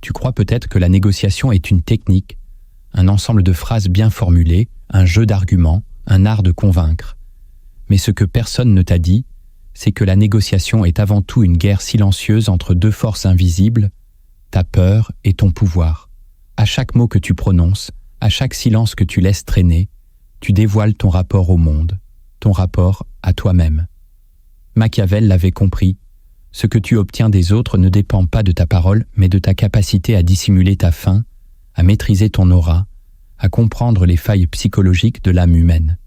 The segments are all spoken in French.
Tu crois peut-être que la négociation est une technique, un ensemble de phrases bien formulées, un jeu d'arguments, un art de convaincre. Mais ce que personne ne t'a dit, c'est que la négociation est avant tout une guerre silencieuse entre deux forces invisibles, ta peur et ton pouvoir. À chaque mot que tu prononces, à chaque silence que tu laisses traîner, tu dévoiles ton rapport au monde, ton rapport à toi-même. Machiavel l'avait compris. Ce que tu obtiens des autres ne dépend pas de ta parole, mais de ta capacité à dissimuler ta faim, à maîtriser ton aura, à comprendre les failles psychologiques de l'âme humaine.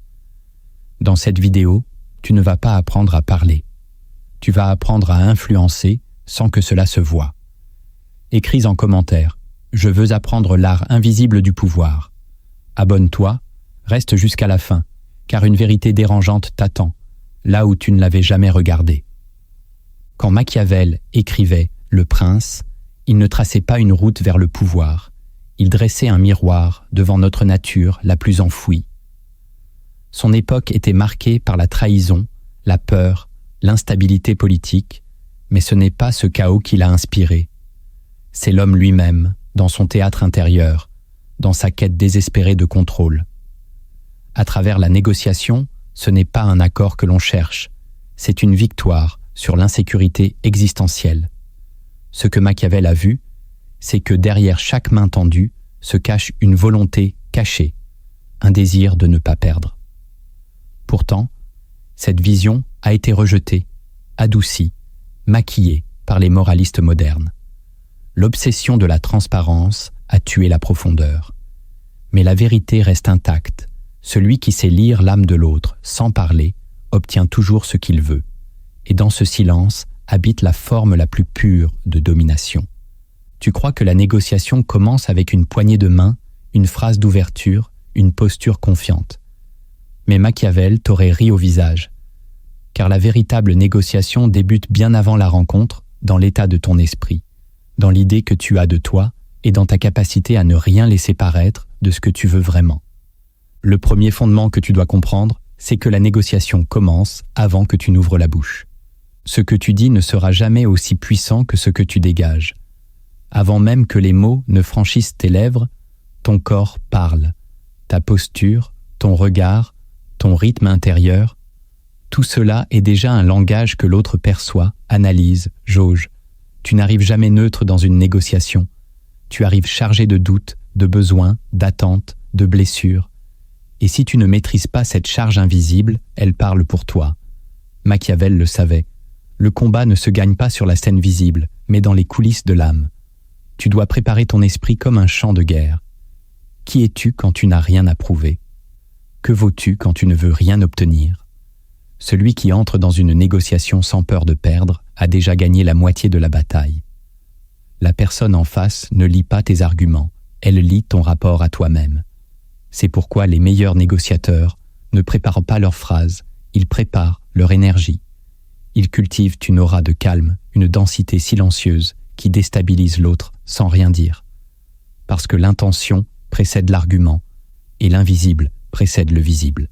Dans cette vidéo, tu ne vas pas apprendre à parler. Tu vas apprendre à influencer sans que cela se voie. Écris en commentaire « Je veux apprendre l'art invisible du pouvoir ». Abonne-toi, reste jusqu'à la fin, car une vérité dérangeante t'attend, là où tu ne l'avais jamais regardée. Quand Machiavel écrivait « Le Prince », il ne traçait pas une route vers le pouvoir, il dressait un miroir devant notre nature la plus enfouie. Son époque était marquée par la trahison, la peur, l'instabilité politique, mais ce n'est pas ce chaos qui l'a inspiré. C'est l'homme lui-même, dans son théâtre intérieur, dans sa quête désespérée de contrôle. À travers la négociation, ce n'est pas un accord que l'on cherche, c'est une victoire sur l'insécurité existentielle. Ce que Machiavel a vu, c'est que derrière chaque main tendue se cache une volonté cachée, un désir de ne pas perdre. Pourtant, cette vision a été rejetée, adoucie, maquillée par les moralistes modernes. L'obsession de la transparence a tué la profondeur. Mais la vérité reste intacte. Celui qui sait lire l'âme de l'autre sans parler obtient toujours ce qu'il veut. Et dans ce silence habite la forme la plus pure de domination. Tu crois que la négociation commence avec une poignée de main, une phrase d'ouverture, une posture confiante. Mais Machiavel t'aurait ri au visage. Car la véritable négociation débute bien avant la rencontre, dans l'état de ton esprit, dans l'idée que tu as de toi et dans ta capacité à ne rien laisser paraître de ce que tu veux vraiment. Le premier fondement que tu dois comprendre, c'est que la négociation commence avant que tu n'ouvres la bouche. Ce que tu dis ne sera jamais aussi puissant que ce que tu dégages. Avant même que les mots ne franchissent tes lèvres, ton corps parle. Ta posture, ton regard, ton rythme intérieur, tout cela est déjà un langage que l'autre perçoit, analyse, jauge. Tu n'arrives jamais neutre dans une négociation. Tu arrives chargé de doutes, de besoins, d'attentes, de blessures. Et si tu ne maîtrises pas cette charge invisible, elle parle pour toi. Machiavel le savait. Le combat ne se gagne pas sur la scène visible, mais dans les coulisses de l'âme. Tu dois préparer ton esprit comme un champ de guerre. Qui es-tu quand tu n'as rien à prouver? Que vaux-tu quand tu ne veux rien obtenir? Celui qui entre dans une négociation sans peur de perdre a déjà gagné la moitié de la bataille. La personne en face ne lit pas tes arguments, elle lit ton rapport à toi-même. C'est pourquoi les meilleurs négociateurs ne préparent pas leurs phrases, ils préparent leur énergie. Ils cultivent une aura de calme, une densité silencieuse qui déstabilise l'autre sans rien dire. Parce que l'intention précède l'argument et l'invisible précède le visible.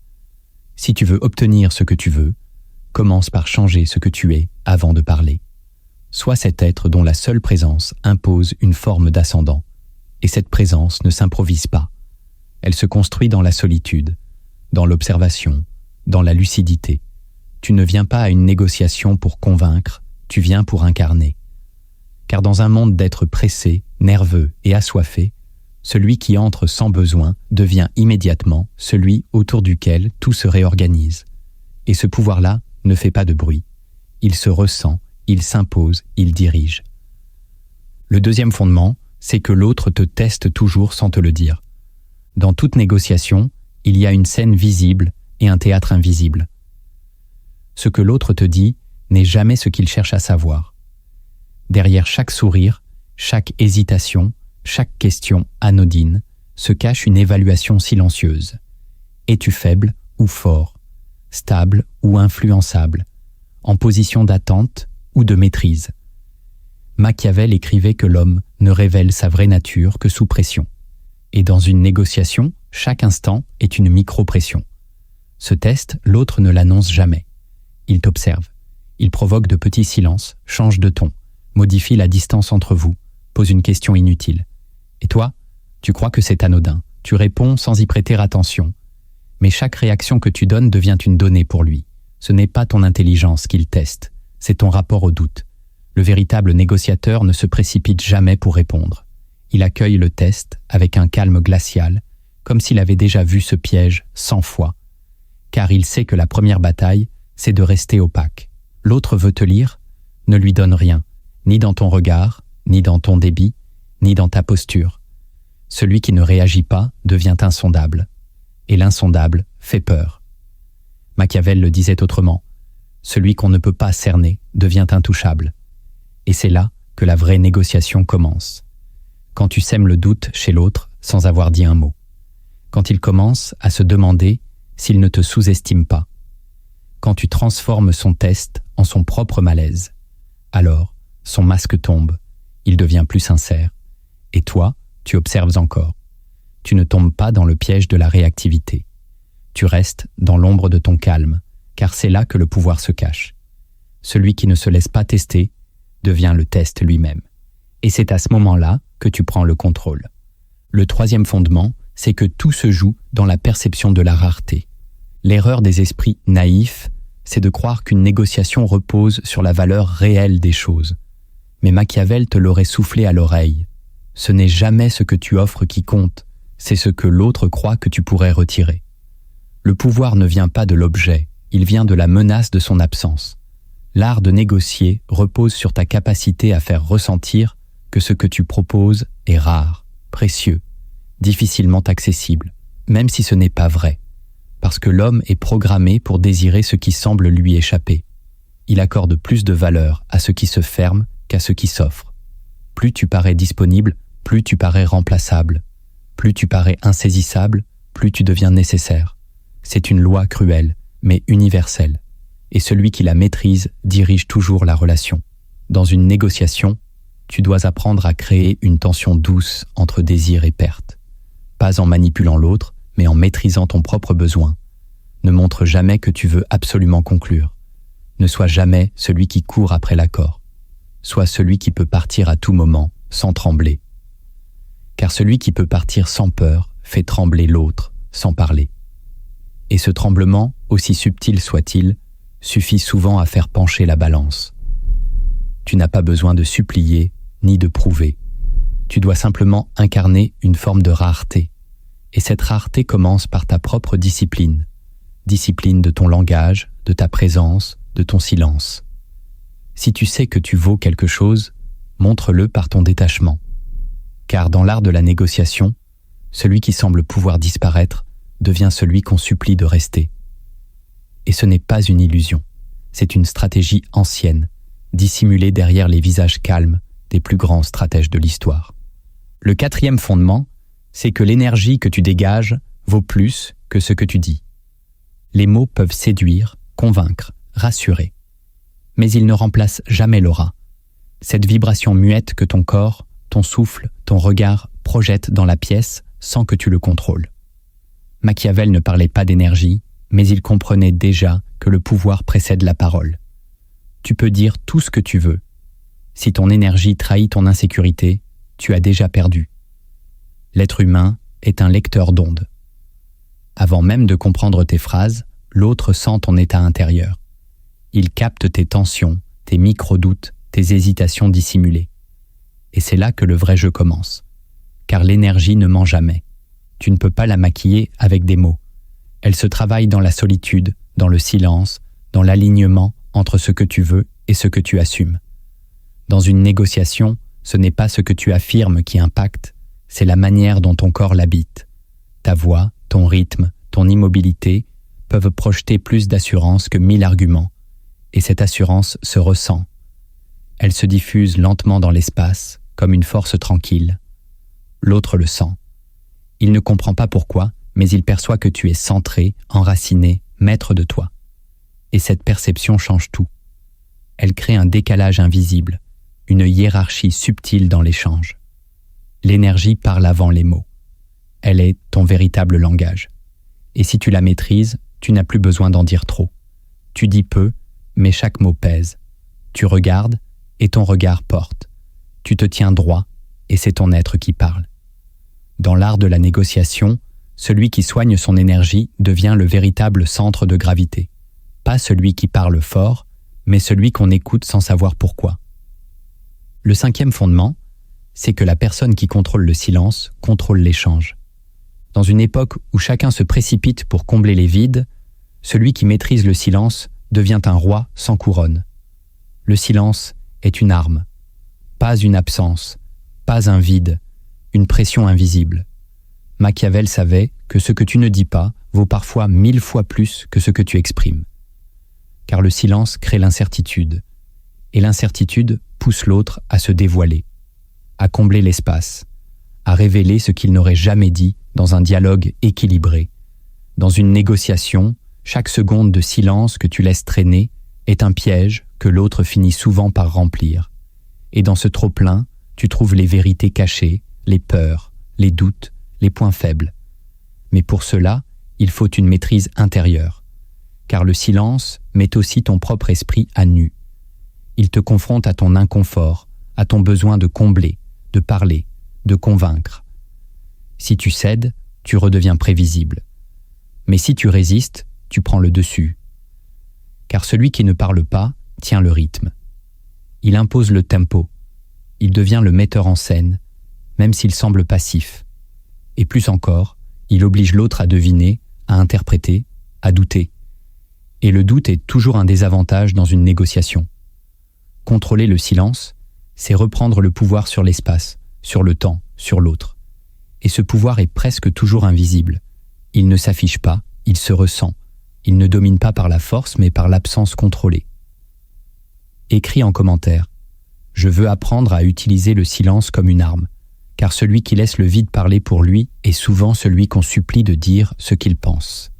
Si tu veux obtenir ce que tu veux, commence par changer ce que tu es avant de parler. Sois cet être dont la seule présence impose une forme d'ascendant. Et cette présence ne s'improvise pas. Elle se construit dans la solitude, dans l'observation, dans la lucidité. Tu ne viens pas à une négociation pour convaincre, tu viens pour incarner. Car dans un monde d'êtres pressés, nerveux et assoiffés, celui qui entre sans besoin devient immédiatement celui autour duquel tout se réorganise. Et ce pouvoir-là ne fait pas de bruit. Il se ressent, il s'impose, il dirige. Le deuxième fondement, c'est que l'autre te teste toujours sans te le dire. Dans toute négociation, il y a une scène visible et un théâtre invisible. Ce que l'autre te dit n'est jamais ce qu'il cherche à savoir. Derrière chaque sourire, chaque hésitation, chaque question anodine, se cache une évaluation silencieuse. Es-tu faible ou fort, stable ou influençable, en position d'attente ou de maîtrise? Machiavel écrivait que l'homme ne révèle sa vraie nature que sous pression. Et dans une négociation, chaque instant est une micro-pression. Ce test, l'autre ne l'annonce jamais. Il t'observe. Il provoque de petits silences, change de ton, modifie la distance entre vous, pose une question inutile. Et toi, tu crois que c'est anodin. Tu réponds sans y prêter attention. Mais chaque réaction que tu donnes devient une donnée pour lui. Ce n'est pas ton intelligence qu'il teste, c'est ton rapport au doute. Le véritable négociateur ne se précipite jamais pour répondre. Il accueille le test avec un calme glacial, comme s'il avait déjà vu ce piège 100 fois. Car il sait que la première bataille, c'est de rester opaque. L'autre veut te lire, ne lui donne rien, ni dans ton regard, ni dans ton débit, ni dans ta posture. Celui qui ne réagit pas devient insondable. Et l'insondable fait peur. Machiavel le disait autrement. Celui qu'on ne peut pas cerner devient intouchable. Et c'est là que la vraie négociation commence. Quand tu sèmes le doute chez l'autre sans avoir dit un mot. Quand il commence à se demander s'il ne te sous-estime pas. Quand tu transformes son test en son propre malaise. Alors, son masque tombe, il devient plus sincère. Et toi, tu observes encore. Tu ne tombes pas dans le piège de la réactivité. Tu restes dans l'ombre de ton calme, car c'est là que le pouvoir se cache. Celui qui ne se laisse pas tester devient le test lui-même. Et c'est à ce moment-là que tu prends le contrôle. Le troisième fondement, c'est que tout se joue dans la perception de la rareté. L'erreur des esprits naïfs, c'est de croire qu'une négociation repose sur la valeur réelle des choses. Mais Machiavel te l'aurait soufflé à l'oreille. Ce n'est jamais ce que tu offres qui compte, c'est ce que l'autre croit que tu pourrais retirer. Le pouvoir ne vient pas de l'objet, il vient de la menace de son absence. L'art de négocier repose sur ta capacité à faire ressentir que ce que tu proposes est rare, précieux, difficilement accessible, même si ce n'est pas vrai, parce que l'homme est programmé pour désirer ce qui semble lui échapper. Il accorde plus de valeur à ce qui se ferme qu'à ce qui s'offre. Plus tu parais disponible, plus tu parais remplaçable. Plus tu parais insaisissable, plus tu deviens nécessaire. C'est une loi cruelle, mais universelle. Et celui qui la maîtrise dirige toujours la relation. Dans une négociation, tu dois apprendre à créer une tension douce entre désir et perte. Pas en manipulant l'autre, mais en maîtrisant ton propre besoin. Ne montre jamais que tu veux absolument conclure. Ne sois jamais celui qui court après l'accord. Sois celui qui peut partir à tout moment, sans trembler. Car celui qui peut partir sans peur fait trembler l'autre sans parler. Et ce tremblement, aussi subtil soit-il, suffit souvent à faire pencher la balance. Tu n'as pas besoin de supplier ni de prouver. Tu dois simplement incarner une forme de rareté. Et cette rareté commence par ta propre discipline. Discipline de ton langage, de ta présence, de ton silence. Si tu sais que tu vaux quelque chose, montre-le par ton détachement. Car dans l'art de la négociation, celui qui semble pouvoir disparaître devient celui qu'on supplie de rester. Et ce n'est pas une illusion, c'est une stratégie ancienne, dissimulée derrière les visages calmes des plus grands stratèges de l'histoire. Le quatrième fondement, c'est que l'énergie que tu dégages vaut plus que ce que tu dis. Les mots peuvent séduire, convaincre, rassurer. Mais ils ne remplacent jamais l'aura. Cette vibration muette que ton corps, ton souffle, ton regard projettent dans la pièce sans que tu le contrôles. Machiavel ne parlait pas d'énergie, mais il comprenait déjà que le pouvoir précède la parole. Tu peux dire tout ce que tu veux. Si ton énergie trahit ton insécurité, tu as déjà perdu. L'être humain est un lecteur d'ondes. Avant même de comprendre tes phrases, l'autre sent ton état intérieur. Il capte tes tensions, tes micro-doutes, tes hésitations dissimulées. Et c'est là que le vrai jeu commence. Car l'énergie ne ment jamais. Tu ne peux pas la maquiller avec des mots. Elle se travaille dans la solitude, dans le silence, dans l'alignement entre ce que tu veux et ce que tu assumes. Dans une négociation, ce n'est pas ce que tu affirmes qui impacte, c'est la manière dont ton corps l'habite. Ta voix, ton rythme, ton immobilité peuvent projeter plus d'assurance que 1000 arguments. Et cette assurance se ressent. Elle se diffuse lentement dans l'espace, comme une force tranquille. L'autre le sent. Il ne comprend pas pourquoi, mais il perçoit que tu es centré, enraciné, maître de toi. Et cette perception change tout. Elle crée un décalage invisible, une hiérarchie subtile dans l'échange. L'énergie parle avant les mots. Elle est ton véritable langage. Et si tu la maîtrises, tu n'as plus besoin d'en dire trop. Tu dis peu, mais chaque mot pèse. Tu regardes, et ton regard porte. Tu te tiens droit, et c'est ton être qui parle. Dans l'art de la négociation, celui qui soigne son énergie devient le véritable centre de gravité. Pas celui qui parle fort, mais celui qu'on écoute sans savoir pourquoi. Le 5e fondement, c'est que la personne qui contrôle le silence contrôle l'échange. Dans une époque où chacun se précipite pour combler les vides, celui qui maîtrise le silence devient un roi sans couronne. Le silence est une arme, pas une absence, pas un vide, une pression invisible. Machiavel savait que ce que tu ne dis pas vaut parfois 1000 fois plus que ce que tu exprimes. Car le silence crée l'incertitude, et l'incertitude pousse l'autre à se dévoiler, à combler l'espace, à révéler ce qu'il n'aurait jamais dit dans un dialogue équilibré. Dans une négociation, chaque seconde de silence que tu laisses traîner est un piège que l'autre finit souvent par remplir. Et dans ce trop-plein, tu trouves les vérités cachées, les peurs, les doutes, les points faibles. Mais pour cela, il faut une maîtrise intérieure. Car le silence met aussi ton propre esprit à nu. Il te confronte à ton inconfort, à ton besoin de combler, de parler, de convaincre. Si tu cèdes, tu redeviens prévisible. Mais si tu résistes, tu prends le dessus. Car celui qui ne parle pas tient le rythme. Il impose le tempo. Il devient le metteur en scène, même s'il semble passif. Et plus encore, il oblige l'autre à deviner, à interpréter, à douter. Et le doute est toujours un désavantage dans une négociation. Contrôler le silence, c'est reprendre le pouvoir sur l'espace, sur le temps, sur l'autre. Et ce pouvoir est presque toujours invisible. Il ne s'affiche pas, il se ressent. Il ne domine pas par la force, mais par l'absence contrôlée. Écris en commentaire. Je veux apprendre à utiliser le silence comme une arme, car celui qui laisse le vide parler pour lui est souvent celui qu'on supplie de dire ce qu'il pense.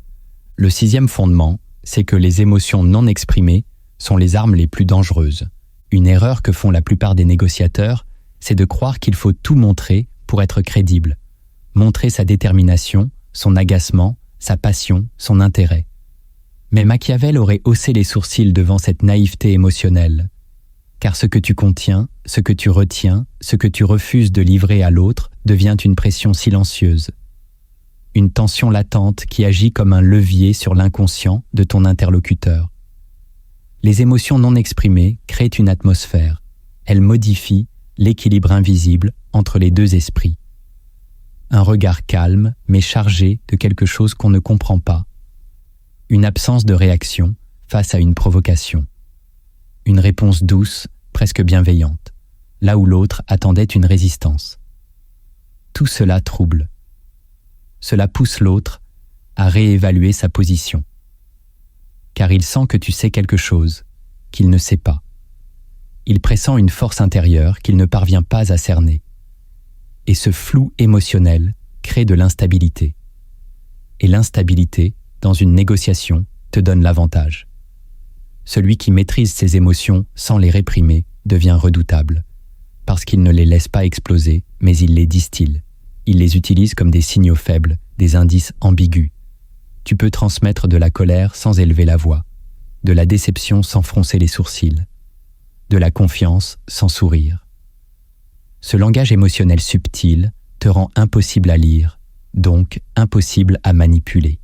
Le 6e fondement, c'est que les émotions non exprimées sont les armes les plus dangereuses. Une erreur que font la plupart des négociateurs, c'est de croire qu'il faut tout montrer pour être crédible. Montrer sa détermination, son agacement, sa passion, son intérêt. Mais Machiavel aurait haussé les sourcils devant cette naïveté émotionnelle. Car ce que tu contiens, ce que tu retiens, ce que tu refuses de livrer à l'autre devient une pression silencieuse. Une tension latente qui agit comme un levier sur l'inconscient de ton interlocuteur. Les émotions non exprimées créent une atmosphère. Elles modifient l'équilibre invisible entre les deux esprits. Un regard calme mais chargé de quelque chose qu'on ne comprend pas. Une absence de réaction face à une provocation. Une réponse douce, presque bienveillante, là où l'autre attendait une résistance. Tout cela trouble. Cela pousse l'autre à réévaluer sa position. Car il sent que tu sais quelque chose, qu'il ne sait pas. Il pressent une force intérieure qu'il ne parvient pas à cerner. Et ce flou émotionnel crée de l'instabilité. Et l'instabilité, dans une négociation, te donne l'avantage. Celui qui maîtrise ses émotions sans les réprimer devient redoutable, parce qu'il ne les laisse pas exploser, mais il les distille. Il les utilise comme des signaux faibles, des indices ambigus. Tu peux transmettre de la colère sans élever la voix, de la déception sans froncer les sourcils, de la confiance sans sourire. Ce langage émotionnel subtil te rend impossible à lire, donc impossible à manipuler.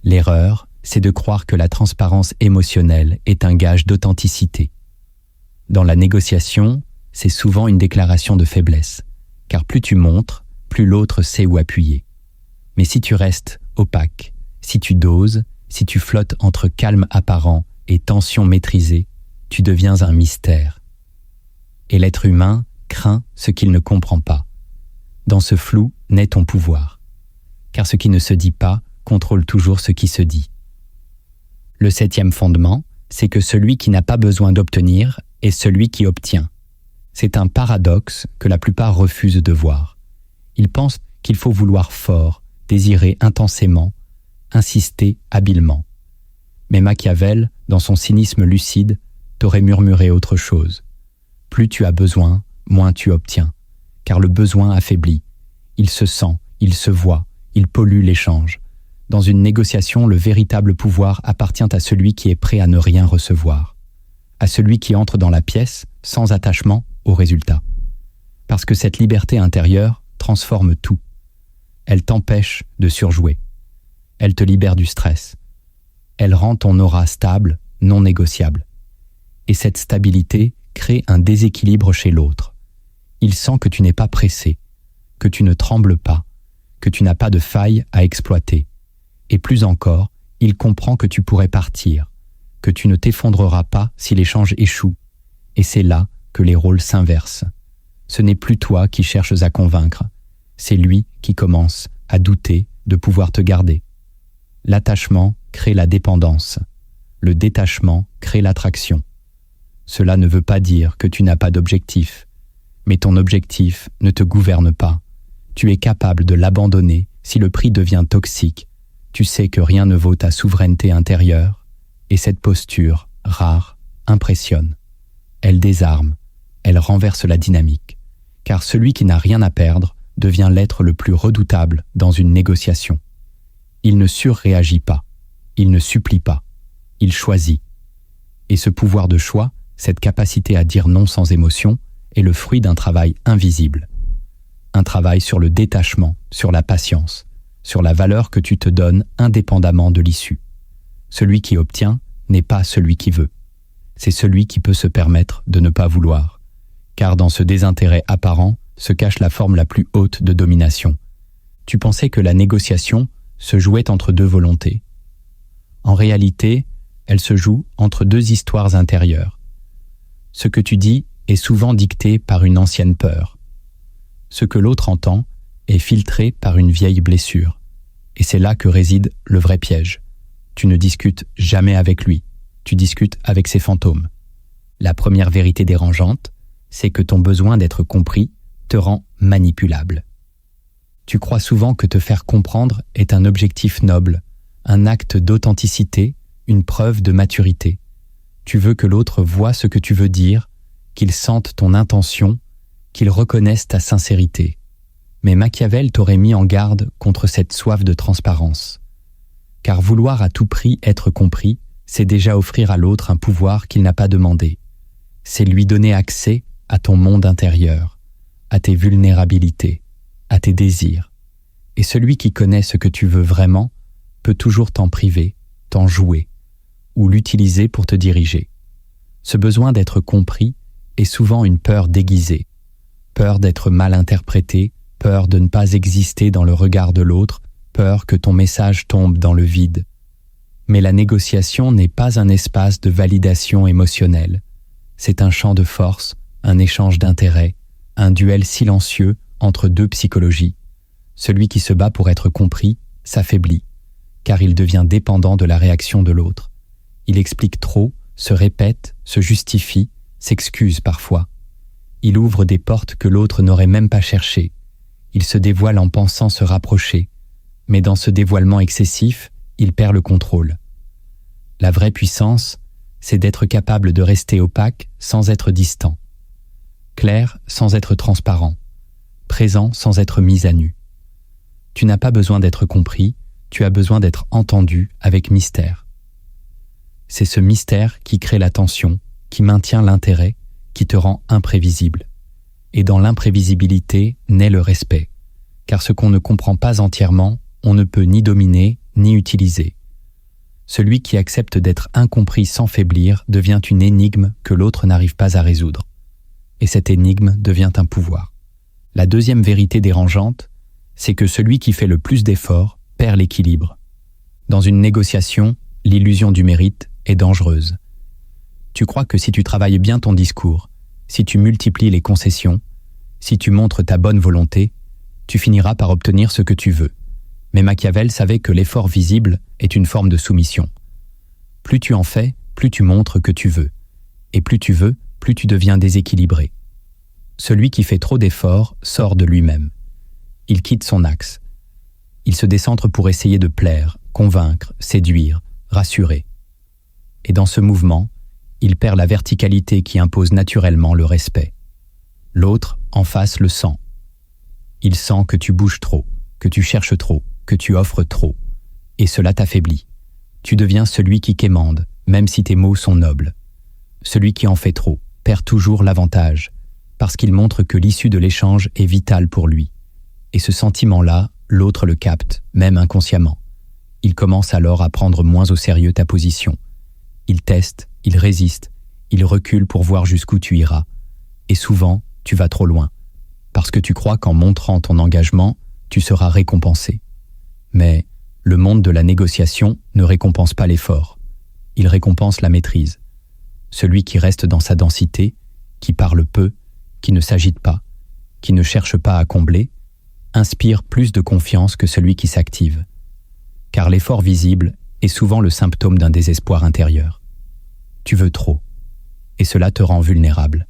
L'erreur, c'est de croire que la transparence émotionnelle est un gage d'authenticité. Dans la négociation, c'est souvent une déclaration de faiblesse, car plus tu montres, plus l'autre sait où appuyer. Mais si tu restes opaque, si tu doses, si tu flottes entre calme apparent et tension maîtrisée, tu deviens un mystère. Et l'être humain craint ce qu'il ne comprend pas. Dans ce flou naît ton pouvoir, car ce qui ne se dit pas contrôle toujours ce qui se dit. Le 7e fondement, c'est que celui qui n'a pas besoin d'obtenir est celui qui obtient. C'est un paradoxe que la plupart refusent de voir. Ils pensent qu'il faut vouloir fort, désirer intensément, insister habilement. Mais Machiavel, dans son cynisme lucide, t'aurait murmuré autre chose. Plus tu as besoin, moins tu obtiens, car le besoin affaiblit. Il se sent, il se voit, il pollue l'échange. Dans une négociation, le véritable pouvoir appartient à celui qui est prêt à ne rien recevoir, à celui qui entre dans la pièce sans attachement au résultat. Parce que cette liberté intérieure transforme tout. Elle t'empêche de surjouer. Elle te libère du stress. Elle rend ton aura stable, non négociable. Et cette stabilité crée un déséquilibre chez l'autre. Il sent que tu n'es pas pressé, que tu ne trembles pas, que tu n'as pas de faille à exploiter. Et plus encore, il comprend que tu pourrais partir, que tu ne t'effondreras pas si l'échange échoue. Et c'est là que les rôles s'inversent. Ce n'est plus toi qui cherches à convaincre, c'est lui qui commence à douter de pouvoir te garder. L'attachement crée la dépendance. Le détachement crée l'attraction. Cela ne veut pas dire que tu n'as pas d'objectif, mais ton objectif ne te gouverne pas. Tu es capable de l'abandonner si le prix devient toxique. Tu sais que rien ne vaut ta souveraineté intérieure, et cette posture, rare, impressionne. Elle désarme, elle renverse la dynamique, car celui qui n'a rien à perdre devient l'être le plus redoutable dans une négociation. Il ne surréagit pas, il ne supplie pas, il choisit. Et ce pouvoir de choix, cette capacité à dire non sans émotion, est le fruit d'un travail invisible. Un travail sur le détachement, sur la patience, sur la valeur que tu te donnes indépendamment de l'issue. Celui qui obtient n'est pas celui qui veut. C'est celui qui peut se permettre de ne pas vouloir. Car dans ce désintérêt apparent se cache la forme la plus haute de domination. Tu pensais que la négociation se jouait entre deux volontés. En réalité, elle se joue entre deux histoires intérieures. Ce que tu dis est souvent dicté par une ancienne peur. Ce que l'autre entend est filtré par une vieille blessure. Et c'est là que réside le vrai piège. Tu ne discutes jamais avec lui, tu discutes avec ses fantômes. La première vérité dérangeante, c'est que ton besoin d'être compris te rend manipulable. Tu crois souvent que te faire comprendre est un objectif noble, un acte d'authenticité, une preuve de maturité. Tu veux que l'autre voie ce que tu veux dire, qu'il sente ton intention, qu'il reconnaisse ta sincérité. Mais Machiavel t'aurait mis en garde contre cette soif de transparence. Car vouloir à tout prix être compris, c'est déjà offrir à l'autre un pouvoir qu'il n'a pas demandé. C'est lui donner accès à ton monde intérieur, à tes vulnérabilités, à tes désirs. Et celui qui connaît ce que tu veux vraiment peut toujours t'en priver, t'en jouer, ou l'utiliser pour te diriger. Ce besoin d'être compris est souvent une peur déguisée, peur d'être mal interprété, peur de ne pas exister dans le regard de l'autre, peur que ton message tombe dans le vide. Mais la négociation n'est pas un espace de validation émotionnelle. C'est un champ de force, un échange d'intérêts, un duel silencieux entre deux psychologies. Celui qui se bat pour être compris s'affaiblit, car il devient dépendant de la réaction de l'autre. Il explique trop, se répète, se justifie, s'excuse parfois. Il ouvre des portes que l'autre n'aurait même pas cherchées. Il se dévoile en pensant se rapprocher, mais dans ce dévoilement excessif, il perd le contrôle. La vraie puissance, c'est d'être capable de rester opaque sans être distant, clair sans être transparent, présent sans être mis à nu. Tu n'as pas besoin d'être compris, tu as besoin d'être entendu avec mystère. C'est ce mystère qui crée la tension, qui maintient l'intérêt, qui te rend imprévisible. Et dans l'imprévisibilité naît le respect, car ce qu'on ne comprend pas entièrement, on ne peut ni dominer ni utiliser. Celui qui accepte d'être incompris sans faiblir devient une énigme que l'autre n'arrive pas à résoudre. Et cette énigme devient un pouvoir. La deuxième vérité dérangeante, c'est que celui qui fait le plus d'efforts perd l'équilibre. Dans une négociation, l'illusion du mérite est dangereuse. Tu crois que si tu travailles bien ton discours, si tu multiplies les concessions, si tu montres ta bonne volonté, tu finiras par obtenir ce que tu veux. Mais Machiavel savait que l'effort visible est une forme de soumission. Plus tu en fais, plus tu montres que tu veux. Et plus tu veux, plus tu deviens déséquilibré. Celui qui fait trop d'efforts sort de lui-même. Il quitte son axe. Il se décentre pour essayer de plaire, convaincre, séduire, rassurer. Et dans ce mouvement, il perd la verticalité qui impose naturellement le respect. L'autre, en face, le sent. Il sent que tu bouges trop, que tu cherches trop, que tu offres trop. Et cela t'affaiblit. Tu deviens celui qui quémande, même si tes mots sont nobles. Celui qui en fait trop perd toujours l'avantage. parce qu'il montre que l'issue de l'échange est vitale pour lui. Et ce sentiment-là, l'autre le capte, même inconsciemment. Il commence alors à prendre moins au sérieux ta position. Il teste, il résiste, il recule pour voir jusqu'où tu iras. Et souvent, tu vas trop loin, parce que tu crois qu'en montrant ton engagement, tu seras récompensé. Mais le monde de la négociation ne récompense pas l'effort. Il récompense la maîtrise. Celui qui reste dans sa densité, qui parle peu, qui ne s'agite pas, qui ne cherche pas à combler, inspire plus de confiance que celui qui s'active. Car l'effort visible est souvent le symptôme d'un désespoir intérieur. Tu veux trop, et cela te rend vulnérable.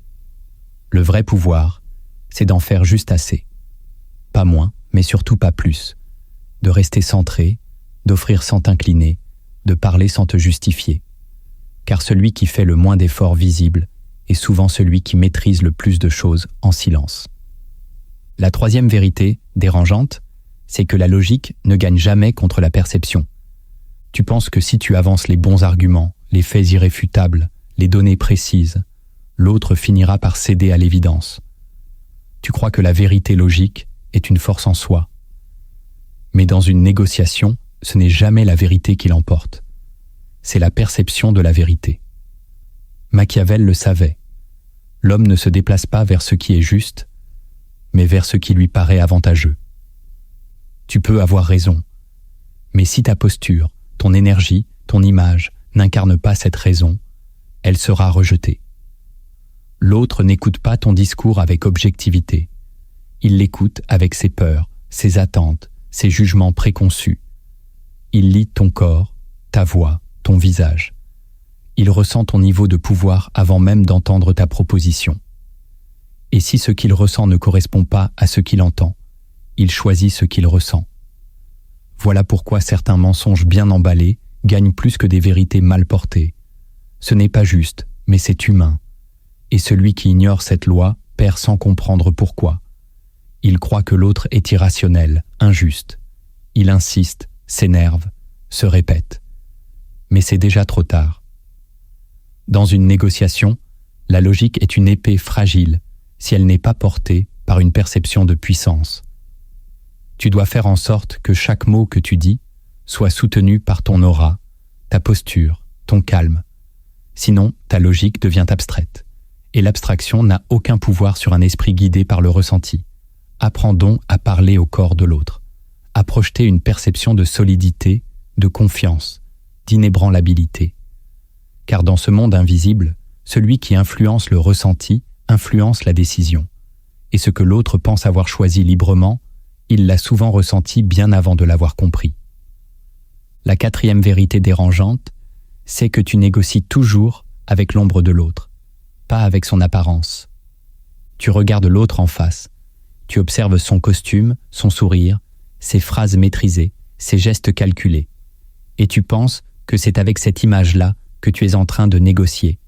Le vrai pouvoir, c'est d'en faire juste assez. Pas moins, mais surtout pas plus. De rester centré, d'offrir sans t'incliner, de parler sans te justifier. Car celui qui fait le moins d'efforts visibles est souvent celui qui maîtrise le plus de choses en silence. La troisième vérité, dérangeante, c'est que la logique ne gagne jamais contre la perception. Tu penses que si tu avances les bons arguments, les faits irréfutables, les données précises, l'autre finira par céder à l'évidence. Tu crois que la vérité logique est une force en soi. Mais dans une négociation, ce n'est jamais la vérité qui l'emporte. C'est la perception de la vérité. Machiavel le savait. L'homme ne se déplace pas vers ce qui est juste, mais vers ce qui lui paraît avantageux. Tu peux avoir raison, mais si ta posture, ton énergie, ton image n'incarnent pas cette raison, elle sera rejetée. L'autre n'écoute pas ton discours avec objectivité. Il l'écoute avec ses peurs, ses attentes, ses jugements préconçus. Il lit ton corps, ta voix, ton visage. Il ressent ton niveau de pouvoir avant même d'entendre ta proposition. Et si ce qu'il ressent ne correspond pas à ce qu'il entend, il choisit ce qu'il ressent. Voilà pourquoi certains mensonges bien emballés gagnent plus que des vérités mal portées. Ce n'est pas juste, mais c'est humain. Et celui qui ignore cette loi perd sans comprendre pourquoi. Il croit que l'autre est irrationnel, injuste. Il insiste, s'énerve, se répète. Mais c'est déjà trop tard. Dans une négociation, la logique est une épée fragile si elle n'est pas portée par une perception de puissance. Tu dois faire en sorte que chaque mot que tu dis soit soutenu par ton aura, ta posture, ton calme. Sinon, ta logique devient abstraite. Et l'abstraction n'a aucun pouvoir sur un esprit guidé par le ressenti. Apprends donc à parler au corps de l'autre, à projeter une perception de solidité, de confiance, d'inébranlabilité. Car dans ce monde invisible, celui qui influence le ressenti influence la décision. Et ce que l'autre pense avoir choisi librement, il l'a souvent ressenti bien avant de l'avoir compris. La quatrième vérité dérangeante, c'est que tu négocies toujours avec l'ombre de l'autre, pas avec son apparence. Tu regardes l'autre en face, tu observes son costume, son sourire, ses phrases maîtrisées, ses gestes calculés, et tu penses que c'est avec cette image-là que tu es en train de négocier.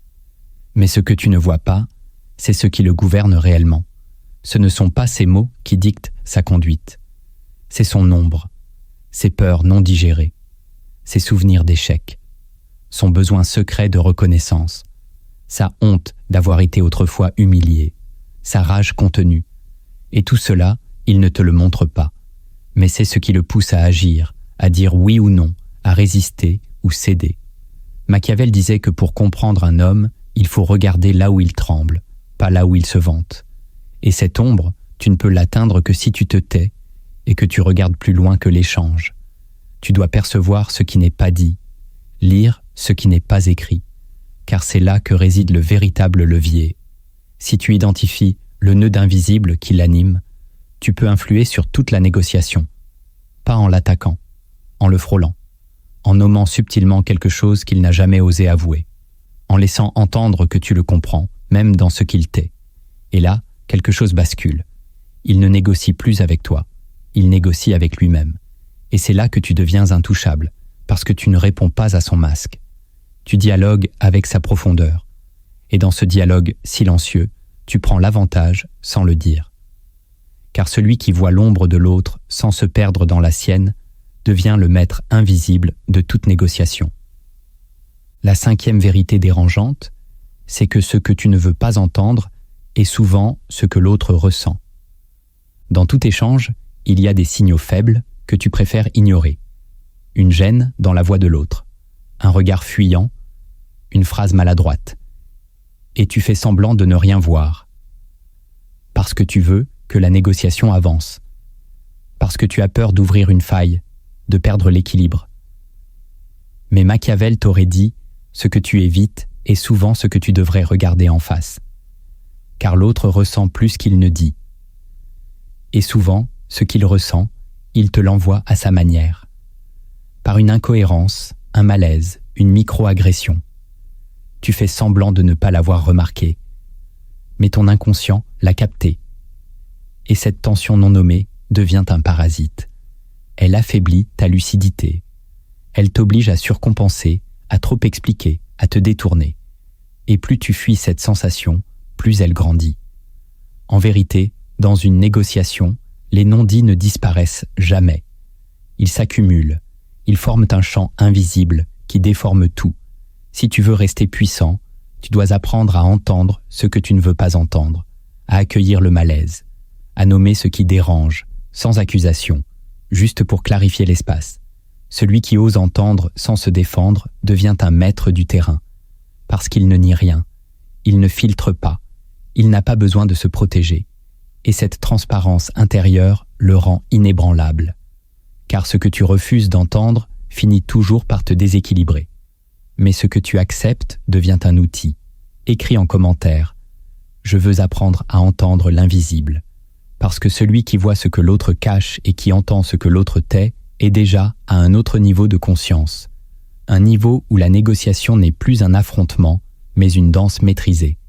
Mais ce que tu ne vois pas, c'est ce qui le gouverne réellement. Ce ne sont pas ses mots qui dictent sa conduite. C'est son ombre, ses peurs non digérées, ses souvenirs d'échec, son besoin secret de reconnaissance, sa honte d'avoir été autrefois humilié, sa rage contenue. Et tout cela, il ne te le montre pas. Mais c'est ce qui le pousse à agir, à dire oui ou non, à résister ou céder. Machiavel disait que pour comprendre un homme, il faut regarder là où il tremble, pas là où il se vante. Et cette ombre, tu ne peux l'atteindre que si tu te tais et que tu regardes plus loin que l'échange. Tu dois percevoir ce qui n'est pas dit, lire ce qui n'est pas écrit, car c'est là que réside le véritable levier. Si tu identifies le nœud invisible qui l'anime, tu peux influer sur toute la négociation, pas en l'attaquant, en le frôlant, en nommant subtilement quelque chose qu'il n'a jamais osé avouer, en laissant entendre que tu le comprends, même dans ce qu'il tait. Et là, quelque chose bascule. Il ne négocie plus avec toi, il négocie avec lui-même. Et c'est là que tu deviens intouchable, parce que tu ne réponds pas à son masque. Tu dialogues avec sa profondeur. Et dans ce dialogue silencieux, tu prends l'avantage sans le dire. Car celui qui voit l'ombre de l'autre sans se perdre dans la sienne devient le maître invisible de toute négociation. La cinquième vérité dérangeante, c'est que ce que tu ne veux pas entendre est souvent ce que l'autre ressent. Dans tout échange, il y a des signaux faibles que tu préfères ignorer. Une gêne dans la voix de l'autre, un regard fuyant, une phrase maladroite. Et tu fais semblant de ne rien voir. Parce que tu veux que la négociation avance. Parce que tu as peur d'ouvrir une faille, de perdre l'équilibre. Mais Machiavel t'aurait dit, ce que tu évites est souvent ce que tu devrais regarder en face. Car l'autre ressent plus qu'il ne dit. Et souvent, ce qu'il ressent, il te l'envoie à sa manière. Par une incohérence, un malaise, une micro-agression. Tu fais semblant de ne pas l'avoir remarqué. Mais ton inconscient l'a capté. Et cette tension non nommée devient un parasite. Elle affaiblit ta lucidité. Elle t'oblige à surcompenser, à trop expliquer, à te détourner. Et plus tu fuis cette sensation, plus elle grandit. En vérité, dans une négociation, les non-dits ne disparaissent jamais. Ils s'accumulent. Ils forment un champ invisible qui déforme tout. Si tu veux rester puissant, tu dois apprendre à entendre ce que tu ne veux pas entendre, à accueillir le malaise, à nommer ce qui dérange, sans accusation, juste pour clarifier l'espace. Celui qui ose entendre sans se défendre devient un maître du terrain, parce qu'il ne nie rien, il ne filtre pas, il n'a pas besoin de se protéger, et cette transparence intérieure le rend inébranlable. Car ce que tu refuses d'entendre finit toujours par te déséquilibrer. Mais ce que tu acceptes devient un outil. Écris en commentaire « Je veux apprendre à entendre l'invisible ». Parce que celui qui voit ce que l'autre cache et qui entend ce que l'autre tait est déjà à un autre niveau de conscience. Un niveau où la négociation n'est plus un affrontement, mais une danse maîtrisée.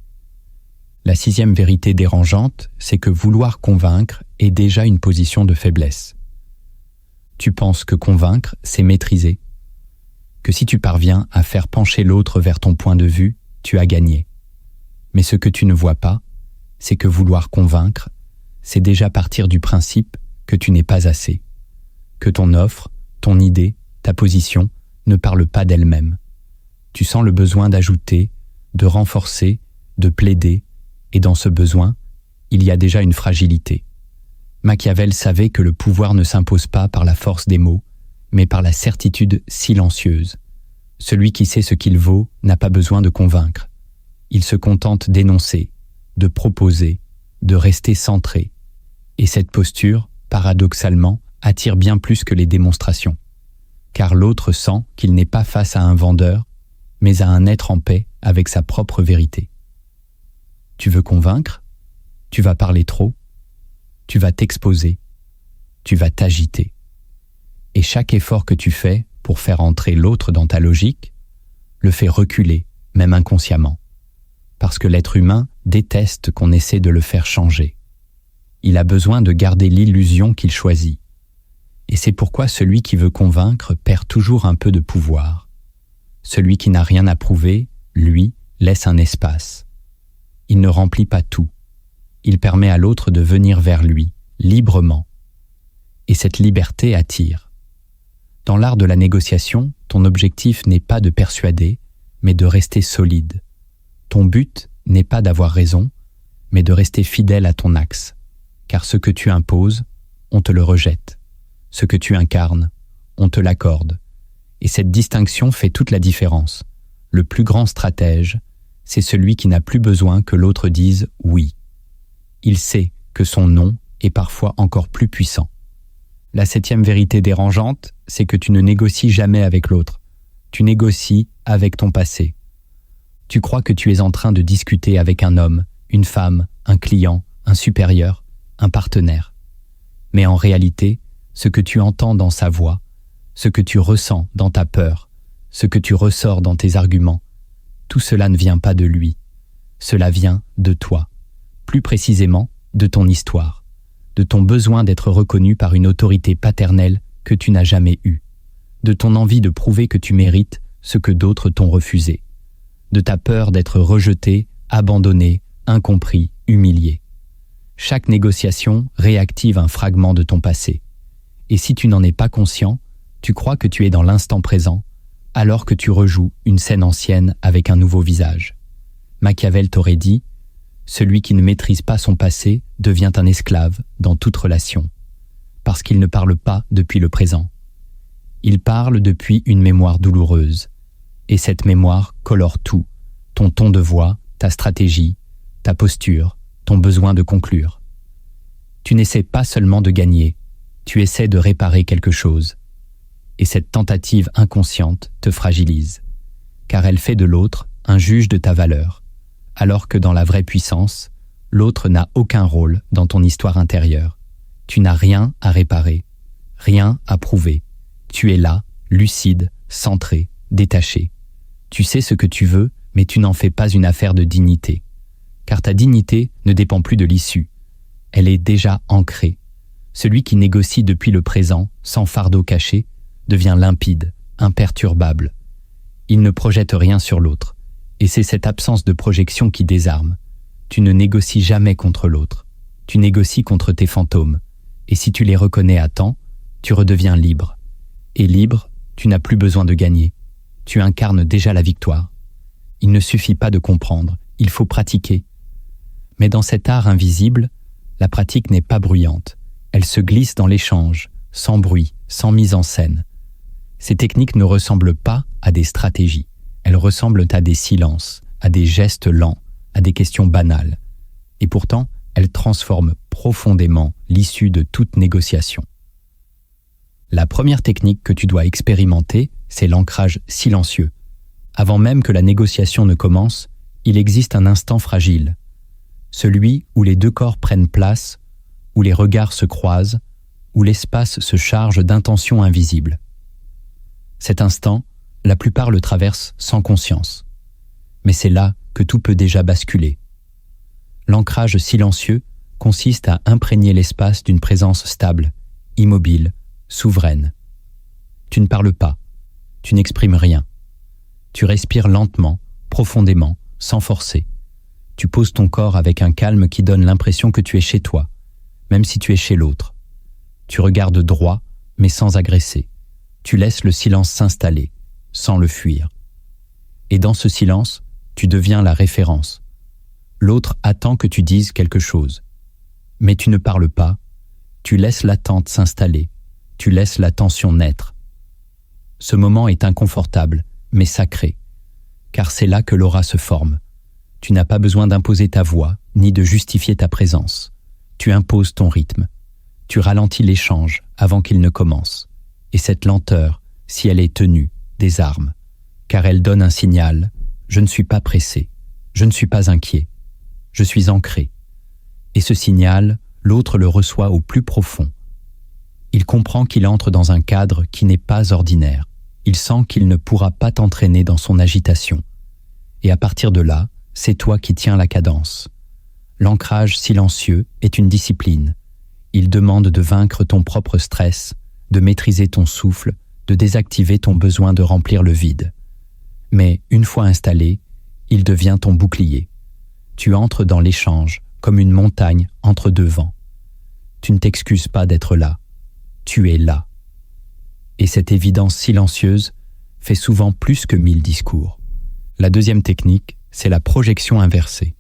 La 6e vérité dérangeante, c'est que vouloir convaincre est déjà une position de faiblesse. Tu penses que convaincre, c'est maîtriser. Que si tu parviens à faire pencher l'autre vers ton point de vue, tu as gagné. Mais ce que tu ne vois pas, c'est que vouloir convaincre, c'est déjà partir du principe que tu n'es pas assez. Que ton offre, ton idée, ta position ne parlent pas d'elle-même. Tu sens le besoin d'ajouter, de renforcer, de plaider, et dans ce besoin, il y a déjà une fragilité. Machiavel savait que le pouvoir ne s'impose pas par la force des mots, mais par la certitude silencieuse. Celui qui sait ce qu'il vaut n'a pas besoin de convaincre. Il se contente d'énoncer, de proposer, de rester centré. Et cette posture, paradoxalement, attire bien plus que les démonstrations. Car l'autre sent qu'il n'est pas face à un vendeur, mais à un être en paix avec sa propre vérité. Tu veux convaincre? Tu vas parler trop? Tu vas t'exposer? Tu vas t'agiter? Et chaque effort que tu fais pour faire entrer l'autre dans ta logique le fait reculer, même inconsciemment. Parce que l'être humain déteste qu'on essaie de le faire changer. Il a besoin de garder l'illusion qu'il choisit. Et c'est pourquoi celui qui veut convaincre perd toujours un peu de pouvoir. Celui qui n'a rien à prouver, lui, laisse un espace. Il ne remplit pas tout. Il permet à l'autre de venir vers lui, librement. Et cette liberté attire. Dans l'art de la négociation, ton objectif n'est pas de persuader, mais de rester solide. Ton but n'est pas d'avoir raison, mais de rester fidèle à ton axe. Car ce que tu imposes, on te le rejette. Ce que tu incarnes, on te l'accorde. Et cette distinction fait toute la différence. Le plus grand stratège, c'est celui qui n'a plus besoin que l'autre dise « oui ». Il sait que son « non » est parfois encore plus puissant. La 7e vérité dérangeante, c'est que tu ne négocies jamais avec l'autre. Tu négocies avec ton passé. Tu crois que tu es en train de discuter avec un homme, une femme, un client, un supérieur, un partenaire. Mais en réalité, ce que tu entends dans sa voix, ce que tu ressens dans ta peur, ce que tu ressors dans tes arguments, tout cela ne vient pas de lui. Cela vient de toi. Plus précisément, de ton histoire, de ton besoin d'être reconnu par une autorité paternelle que tu n'as jamais eue, de ton envie de prouver que tu mérites ce que d'autres t'ont refusé, de ta peur d'être rejeté, abandonné, incompris, humilié. Chaque négociation réactive un fragment de ton passé. Et si tu n'en es pas conscient, tu crois que tu es dans l'instant présent, alors que tu rejoues une scène ancienne avec un nouveau visage. Machiavel t'aurait dit « Celui qui ne maîtrise pas son passé devient un esclave dans toute relation, parce qu'il ne parle pas depuis le présent. Il parle depuis une mémoire douloureuse, et cette mémoire colore tout, ton ton de voix, ta stratégie, ta posture, ton besoin de conclure. Tu n'essaies pas seulement de gagner, tu essaies de réparer quelque chose. Et cette tentative inconsciente te fragilise, car elle fait de l'autre un juge de ta valeur, alors que dans la vraie puissance, l'autre n'a aucun rôle dans ton histoire intérieure. Tu n'as rien à réparer, rien à prouver. Tu es là, lucide, centré, détaché. Tu sais ce que tu veux, mais tu n'en fais pas une affaire de dignité. Car ta dignité ne dépend plus de l'issue. Elle est déjà ancrée. Celui qui négocie depuis le présent, sans fardeau caché, devient limpide, imperturbable. Il ne projette rien sur l'autre. Et c'est cette absence de projection qui désarme. Tu ne négocies jamais contre l'autre. Tu négocies contre tes fantômes. Et si tu les reconnais à temps, tu redeviens libre. Et libre, tu n'as plus besoin de gagner. Tu incarnes déjà la victoire. Il ne suffit pas de comprendre, il faut pratiquer. Mais dans cet art invisible, la pratique n'est pas bruyante. Elle se glisse dans l'échange, sans bruit, sans mise en scène. Ces techniques ne ressemblent pas à des stratégies. Elles ressemblent à des silences, à des gestes lents, à des questions banales. Et pourtant, elles transforment profondément l'issue de toute négociation. La première technique que tu dois expérimenter, c'est l'ancrage silencieux. Avant même que la négociation ne commence, il existe un instant fragile. Celui où les deux corps prennent place, où les regards se croisent, où l'espace se charge d'intentions invisibles. Cet instant, la plupart le traversent sans conscience. Mais c'est là que tout peut déjà basculer. L'ancrage silencieux consiste à imprégner l'espace d'une présence stable, immobile, souveraine. Tu ne parles pas, tu n'exprimes rien. Tu respires lentement, profondément, sans forcer. Tu poses ton corps avec un calme qui donne l'impression que tu es chez toi, même si tu es chez l'autre. Tu regardes droit, mais sans agresser. Tu laisses le silence s'installer, sans le fuir. Et dans ce silence, tu deviens la référence. L'autre attend que tu dises quelque chose. Mais tu ne parles pas, tu laisses l'attente s'installer, tu laisses la tension naître. Ce moment est inconfortable, mais sacré, car c'est là que l'aura se forme. Tu n'as pas besoin d'imposer ta voix, ni de justifier ta présence. Tu imposes ton rythme. Tu ralentis l'échange avant qu'il ne commence. Et cette lenteur, si elle est tenue, désarme, car elle donne un signal. Je ne suis pas pressé, je ne suis pas inquiet, je suis ancré. Et ce signal, l'autre le reçoit au plus profond. Il comprend qu'il entre dans un cadre qui n'est pas ordinaire. Il sent qu'il ne pourra pas t'entraîner dans son agitation. Et à partir de là, c'est toi qui tiens la cadence. L'ancrage silencieux est une discipline. Il demande de vaincre ton propre stress, de maîtriser ton souffle, de désactiver ton besoin de remplir le vide. Mais une fois installé, il devient ton bouclier. Tu entres dans l'échange comme une montagne entre deux vents. Tu ne t'excuses pas d'être là. Tu es là. Et cette évidence silencieuse fait souvent plus que 1000 discours. La deuxième technique, c'est la projection inversée.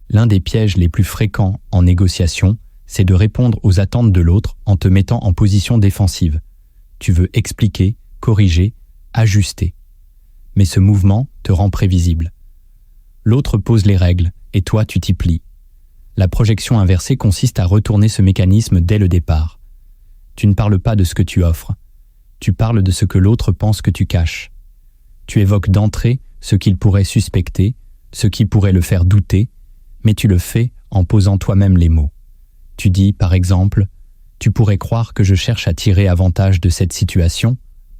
L'un des pièges les plus fréquents en négociation, c'est de répondre aux attentes de l'autre en te mettant en position défensive. Tu veux expliquer, corriger, ajuster. Mais ce mouvement te rend prévisible. L'autre pose les règles et toi tu t'y plies. La projection inversée consiste à retourner ce mécanisme dès le départ. Tu ne parles pas de ce que tu offres. Tu parles de ce que l'autre pense que tu caches. Tu évoques d'entrée ce qu'il pourrait suspecter, ce qui pourrait le faire douter, mais tu le fais en posant toi-même les mots. Tu dis, par exemple, « Tu pourrais croire que je cherche à tirer avantage de cette situation »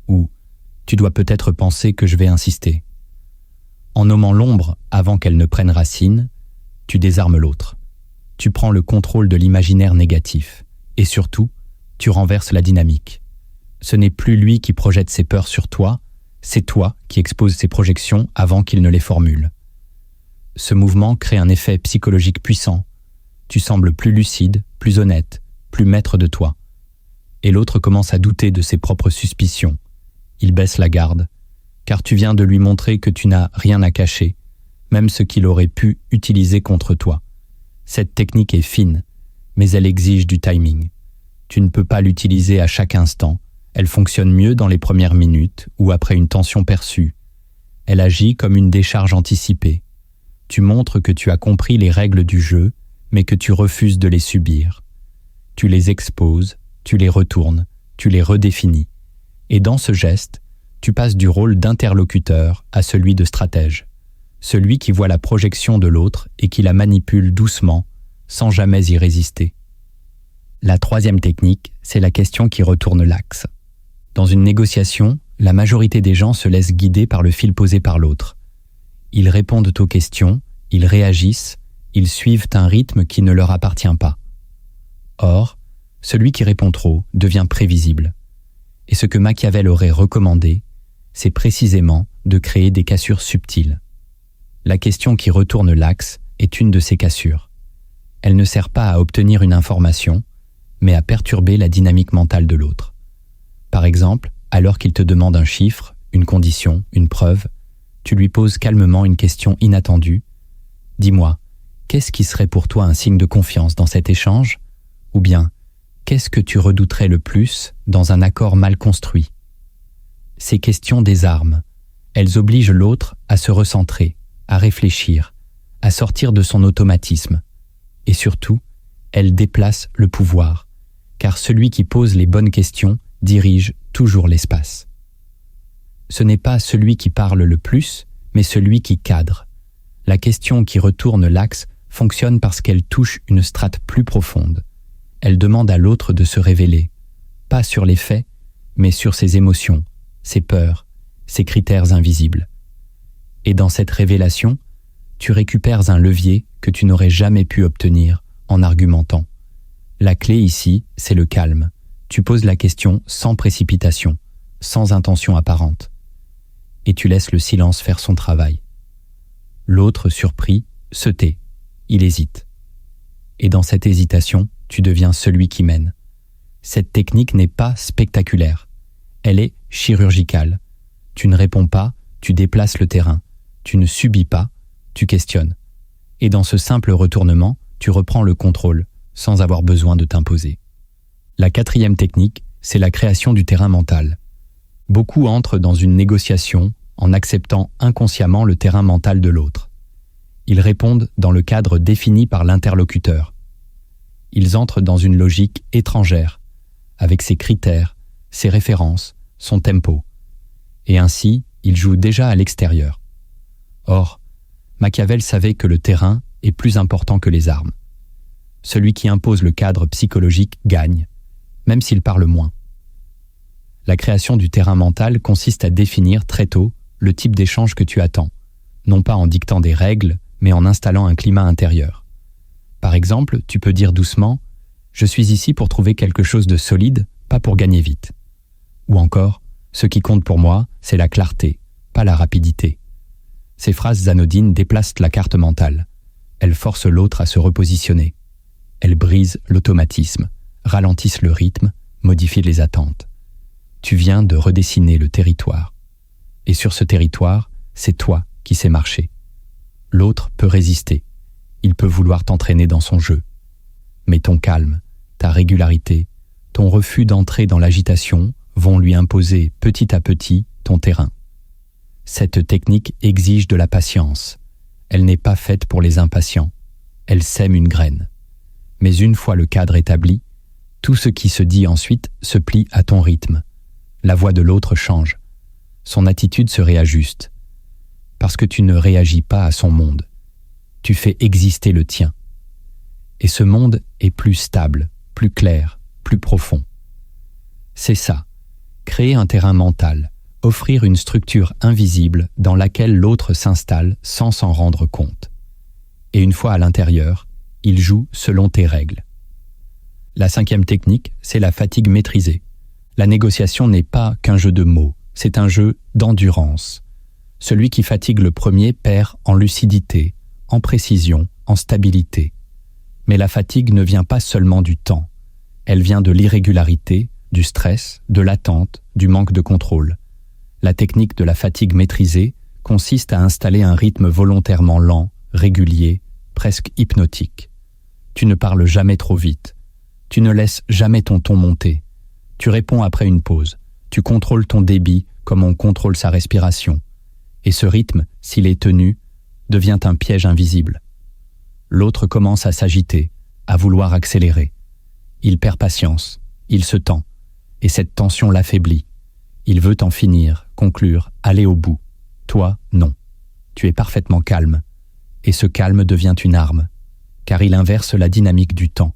ou « Tu dois peut-être penser que je vais insister ». En nommant l'ombre avant qu'elle ne prenne racine, tu désarmes l'autre. Tu prends le contrôle de l'imaginaire négatif. Et surtout, tu renverses la dynamique. Ce n'est plus lui qui projette ses peurs sur toi, c'est toi qui exposes ses projections avant qu'il ne les formule. Ce mouvement crée un effet psychologique puissant. Tu sembles plus lucide, plus honnête, plus maître de toi. Et l'autre commence à douter de ses propres suspicions. Il baisse la garde, car tu viens de lui montrer que tu n'as rien à cacher, même ce qu'il aurait pu utiliser contre toi. Cette technique est fine, mais elle exige du timing. Tu ne peux pas l'utiliser à chaque instant. Elle fonctionne mieux dans les premières minutes ou après une tension perçue. Elle agit comme une décharge anticipée. Tu montres que tu as compris les règles du jeu, mais que tu refuses de les subir. Tu les exposes, tu les retournes, tu les redéfinis. Et dans ce geste, tu passes du rôle d'interlocuteur à celui de stratège. Celui qui voit la projection de l'autre et qui la manipule doucement, sans jamais y résister. La troisième technique, c'est la question qui retourne l'axe. Dans une négociation, la majorité des gens se laissent guider par le fil posé par l'autre. Ils répondent aux questions, ils réagissent, ils suivent un rythme qui ne leur appartient pas. Or, celui qui répond trop devient prévisible. Et ce que Machiavel aurait recommandé, c'est précisément de créer des cassures subtiles. La question qui retourne l'axe est une de ces cassures. Elle ne sert pas à obtenir une information, mais à perturber la dynamique mentale de l'autre. Par exemple, alors qu'il te demande un chiffre, une condition, une preuve, tu lui poses calmement une question inattendue. Dis-moi, qu'est-ce qui serait pour toi un signe de confiance dans cet échange? Ou bien, qu'est-ce que tu redouterais le plus dans un accord mal construit? Ces questions désarment. Elles obligent l'autre à se recentrer, à réfléchir, à sortir de son automatisme. Et surtout, elles déplacent le pouvoir, car celui qui pose les bonnes questions dirige toujours l'espace. Ce n'est pas celui qui parle le plus, mais celui qui cadre. La question qui retourne l'axe fonctionne parce qu'elle touche une strate plus profonde. Elle demande à l'autre de se révéler, pas sur les faits, mais sur ses émotions, ses peurs, ses critères invisibles. Et dans cette révélation, tu récupères un levier que tu n'aurais jamais pu obtenir en argumentant. La clé ici, c'est le calme. Tu poses la question sans précipitation, sans intention apparente. Et tu laisses le silence faire son travail. L'autre, surpris, se tait. Il hésite. Et dans cette hésitation, tu deviens celui qui mène. Cette technique n'est pas spectaculaire. Elle est chirurgicale. Tu ne réponds pas, tu déplaces le terrain. Tu ne subis pas, tu questionnes. Et dans ce simple retournement, tu reprends le contrôle, sans avoir besoin de t'imposer. La quatrième technique, c'est la création du terrain mental. Beaucoup entrent dans une négociation en acceptant inconsciemment le terrain mental de l'autre. Ils répondent dans le cadre défini par l'interlocuteur. Ils entrent dans une logique étrangère, avec ses critères, ses références, son tempo. Et ainsi, ils jouent déjà à l'extérieur. Or, Machiavel savait que le terrain est plus important que les armes. Celui qui impose le cadre psychologique gagne, même s'il parle moins. La création du terrain mental consiste à définir très tôt le type d'échange que tu attends, non pas en dictant des règles, mais en installant un climat intérieur. Par exemple, tu peux dire doucement « Je suis ici pour trouver quelque chose de solide, pas pour gagner vite ». Ou encore « Ce qui compte pour moi, c'est la clarté, pas la rapidité ». Ces phrases anodines déplacent la carte mentale. Elles forcent l'autre à se repositionner. Elles brisent l'automatisme, ralentissent le rythme, modifient les attentes. Tu viens de redessiner le territoire. Et sur ce territoire, c'est toi qui sais marcher. L'autre peut résister. Il peut vouloir t'entraîner dans son jeu. Mais ton calme, ta régularité, ton refus d'entrer dans l'agitation vont lui imposer petit à petit ton terrain. Cette technique exige de la patience. Elle n'est pas faite pour les impatients. Elle sème une graine. Mais une fois le cadre établi, tout ce qui se dit ensuite se plie à ton rythme. La voix de l'autre change. Son attitude se réajuste. Parce que tu ne réagis pas à son monde. Tu fais exister le tien. Et ce monde est plus stable, plus clair, plus profond. C'est ça, créer un terrain mental, offrir une structure invisible dans laquelle l'autre s'installe sans s'en rendre compte. Et une fois à l'intérieur, il joue selon tes règles. La cinquième technique, c'est la fatigue maîtrisée. La négociation n'est pas qu'un jeu de mots, c'est un jeu d'endurance. Celui qui fatigue le premier perd en lucidité, en précision, en stabilité. Mais la fatigue ne vient pas seulement du temps. Elle vient de l'irrégularité, du stress, de l'attente, du manque de contrôle. La technique de la fatigue maîtrisée consiste à installer un rythme volontairement lent, régulier, presque hypnotique. Tu ne parles jamais trop vite. Tu ne laisses jamais ton ton monter. Tu réponds après une pause. Tu contrôles ton débit comme on contrôle sa respiration. Et ce rythme, s'il est tenu, devient un piège invisible. L'autre commence à s'agiter, à vouloir accélérer. Il perd patience, il se tend, et cette tension l'affaiblit. Il veut en finir, conclure, aller au bout. Toi, non. Tu es parfaitement calme, et ce calme devient une arme, car il inverse la dynamique du temps.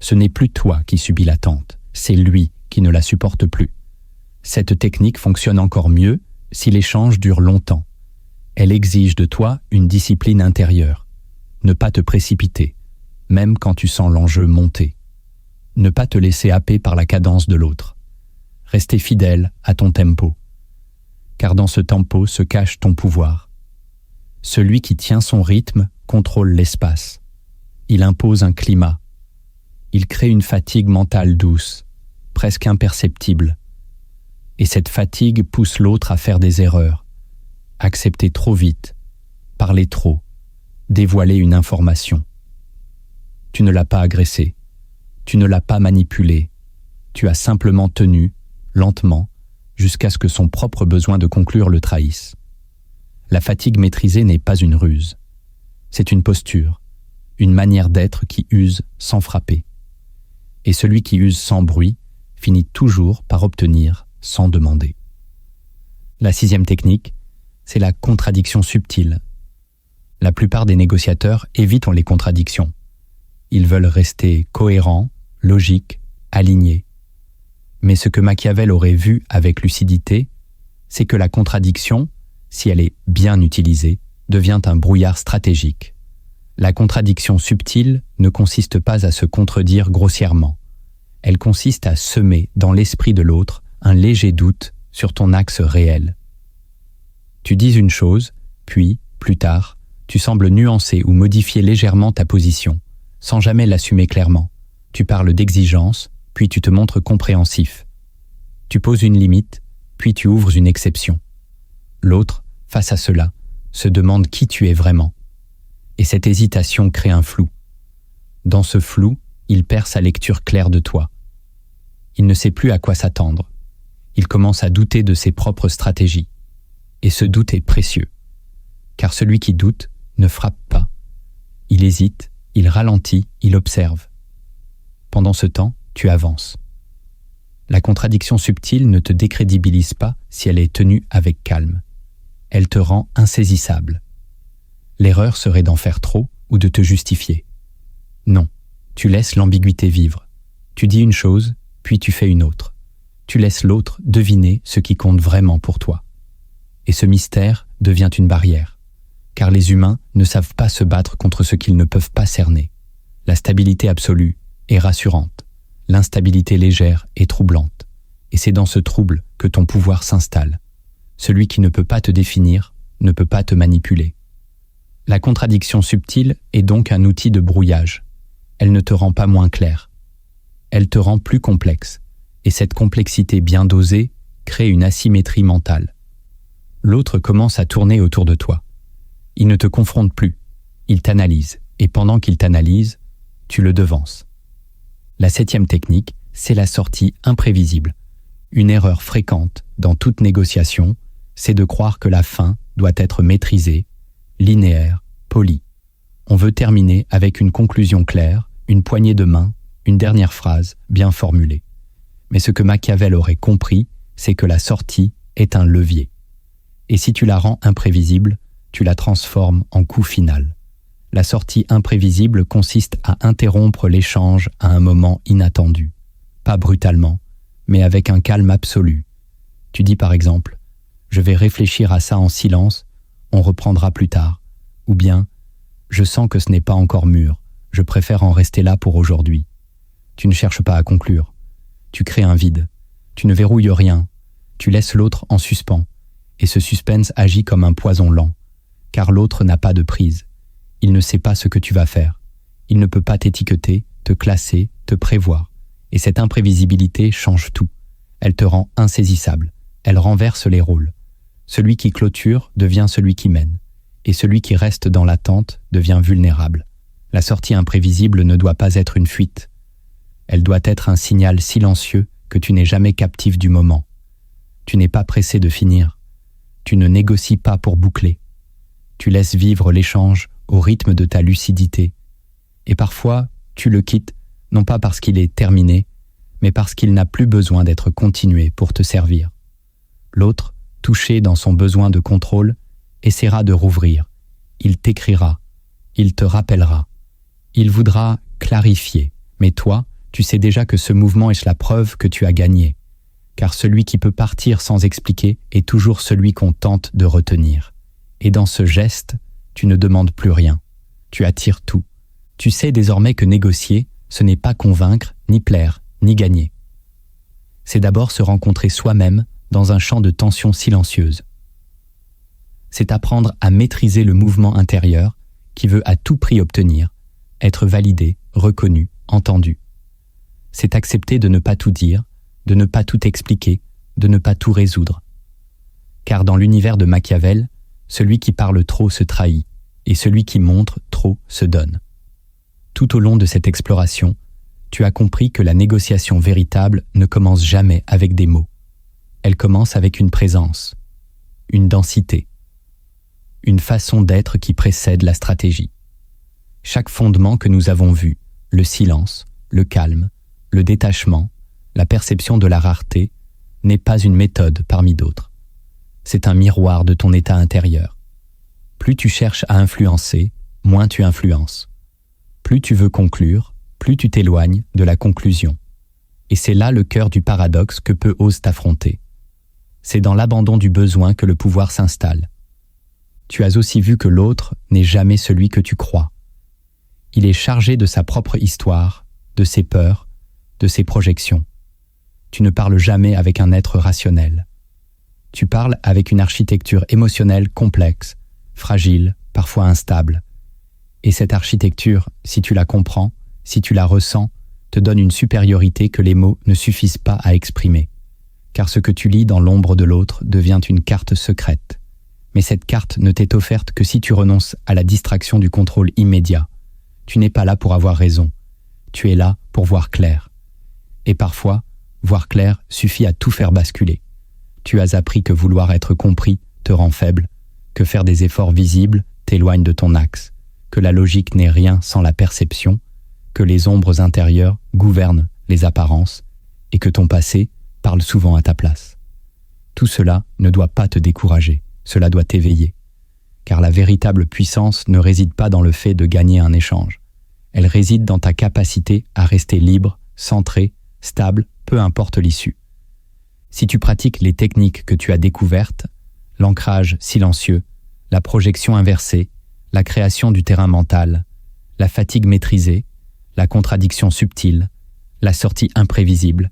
Ce n'est plus toi qui subis l'attente, c'est lui qui ne la supporte plus. Cette technique fonctionne encore mieux si l'échange dure longtemps. Elle exige de toi une discipline intérieure. Ne pas te précipiter, même quand tu sens l'enjeu monter. Ne pas te laisser happer par la cadence de l'autre. Rester fidèle à ton tempo. Car dans ce tempo se cache ton pouvoir. Celui qui tient son rythme contrôle l'espace. Il impose un climat. Il crée une fatigue mentale douce, presque imperceptible. Et cette fatigue pousse l'autre à faire des erreurs, accepter trop vite, parler trop, dévoiler une information. Tu ne l'as pas agressé, tu ne l'as pas manipulé, tu as simplement tenu, lentement, jusqu'à ce que son propre besoin de conclure le trahisse. La fatigue maîtrisée n'est pas une ruse, c'est une posture, une manière d'être qui use sans frapper. Et celui qui use sans bruit finit toujours par obtenir sans demander. La 6e technique, c'est la contradiction subtile. La plupart des négociateurs évitent les contradictions. Ils veulent rester cohérents, logiques, alignés. Mais ce que Machiavel aurait vu avec lucidité, c'est que la contradiction, si elle est bien utilisée, devient un brouillard stratégique. La contradiction subtile ne consiste pas à se contredire grossièrement. Elle consiste à semer dans l'esprit de l'autre un léger doute sur ton axe réel. Tu dis une chose, puis, plus tard, tu sembles nuancer ou modifier légèrement ta position, sans jamais l'assumer clairement. Tu parles d'exigence, puis tu te montres compréhensif. Tu poses une limite, puis tu ouvres une exception. L'autre, face à cela, se demande qui tu es vraiment. Et cette hésitation crée un flou. Dans ce flou, il perd sa lecture claire de toi. Il ne sait plus à quoi s'attendre. Il commence à douter de ses propres stratégies. Et ce doute est précieux. Car celui qui doute ne frappe pas. Il hésite, il ralentit, il observe. Pendant ce temps, tu avances. La contradiction subtile ne te décrédibilise pas si elle est tenue avec calme. Elle te rend insaisissable. L'erreur serait d'en faire trop ou de te justifier. Non, tu laisses l'ambiguïté vivre. Tu dis une chose, puis tu fais une autre. Tu laisses l'autre deviner ce qui compte vraiment pour toi. Et ce mystère devient une barrière, car les humains ne savent pas se battre contre ce qu'ils ne peuvent pas cerner. La stabilité absolue est rassurante, l'instabilité légère est troublante, et c'est dans ce trouble que ton pouvoir s'installe. Celui qui ne peut pas te définir ne peut pas te manipuler. La contradiction subtile est donc un outil de brouillage. Elle ne te rend pas moins clair. Elle te rend plus complexe, et cette complexité bien dosée crée une asymétrie mentale. L'autre commence à tourner autour de toi. Il ne te confronte plus, il t'analyse, et pendant qu'il t'analyse, tu le devances. La 7e technique, c'est la sortie imprévisible. Une erreur fréquente dans toute négociation, c'est de croire que la fin doit être maîtrisée, linéaire, polie. On veut terminer avec une conclusion claire, une poignée de main, une dernière phrase bien formulée. Mais ce que Machiavel aurait compris, c'est que la sortie est un levier. Et si tu la rends imprévisible, tu la transformes en coup final. La sortie imprévisible consiste à interrompre l'échange à un moment inattendu. Pas brutalement, mais avec un calme absolu. Tu dis par exemple, « Je vais réfléchir à ça en silence, on reprendra plus tard. » Ou bien, « Je sens que ce n'est pas encore mûr, je préfère en rester là pour aujourd'hui. » Tu ne cherches pas à conclure. Tu crées un vide. Tu ne verrouilles rien. Tu laisses l'autre en suspens. Et ce suspense agit comme un poison lent. Car l'autre n'a pas de prise. Il ne sait pas ce que tu vas faire. Il ne peut pas t'étiqueter, te classer, te prévoir. Et cette imprévisibilité change tout. Elle te rend insaisissable. Elle renverse les rôles. Celui qui clôture devient celui qui mène. Et celui qui reste dans l'attente devient vulnérable. La sortie imprévisible ne doit pas être une fuite. Elle doit être un signal silencieux que tu n'es jamais captif du moment. Tu n'es pas pressé de finir. Tu ne négocies pas pour boucler. Tu laisses vivre l'échange au rythme de ta lucidité. Et parfois, tu le quittes, non pas parce qu'il est terminé, mais parce qu'il n'a plus besoin d'être continué pour te servir. L'autre, touché dans son besoin de contrôle, essaiera de rouvrir. Il t'écrira. Il te rappellera. Il voudra clarifier. Mais toi, tu sais déjà que ce mouvement est la preuve que tu as gagné. Car celui qui peut partir sans expliquer est toujours celui qu'on tente de retenir. Et dans ce geste, tu ne demandes plus rien. Tu attires tout. Tu sais désormais que négocier, ce n'est pas convaincre, ni plaire, ni gagner. C'est d'abord se rencontrer soi-même dans un champ de tension silencieuse. C'est apprendre à maîtriser le mouvement intérieur qui veut à tout prix obtenir, être validé, reconnu, entendu. C'est accepter de ne pas tout dire, de ne pas tout expliquer, de ne pas tout résoudre. Car dans l'univers de Machiavel, celui qui parle trop se trahit, et celui qui montre trop se donne. Tout au long de cette exploration, tu as compris que la négociation véritable ne commence jamais avec des mots. Elle commence avec une présence, une densité, une façon d'être qui précède la stratégie. Chaque fondement que nous avons vu, le silence, le calme, le détachement, la perception de la rareté, n'est pas une méthode parmi d'autres. C'est un miroir de ton état intérieur. Plus tu cherches à influencer, moins tu influences. Plus tu veux conclure, plus tu t'éloignes de la conclusion. Et c'est là le cœur du paradoxe que peu osent t'affronter. C'est dans l'abandon du besoin que le pouvoir s'installe. Tu as aussi vu que l'autre n'est jamais celui que tu crois. Il est chargé de sa propre histoire, de ses peurs, de ses projections. Tu ne parles jamais avec un être rationnel. Tu parles avec une architecture émotionnelle complexe, fragile, parfois instable. Et cette architecture, si tu la comprends, si tu la ressens, te donne une supériorité que les mots ne suffisent pas à exprimer. Car ce que tu lis dans l'ombre de l'autre devient une carte secrète. Mais cette carte ne t'est offerte que si tu renonces à la distraction du contrôle immédiat. Tu n'es pas là pour avoir raison. Tu es là pour voir clair. Et parfois, voir clair suffit à tout faire basculer. Tu as appris que vouloir être compris te rend faible, que faire des efforts visibles t'éloigne de ton axe, que la logique n'est rien sans la perception, que les ombres intérieures gouvernent les apparences et que ton passé parle souvent à ta place. Tout cela ne doit pas te décourager, cela doit t'éveiller. Car la véritable puissance ne réside pas dans le fait de gagner un échange. Elle réside dans ta capacité à rester libre, centré, stable, peu importe l'issue. Si tu pratiques les techniques que tu as découvertes, l'ancrage silencieux, la projection inversée, la création du terrain mental, la fatigue maîtrisée, la contradiction subtile, la sortie imprévisible,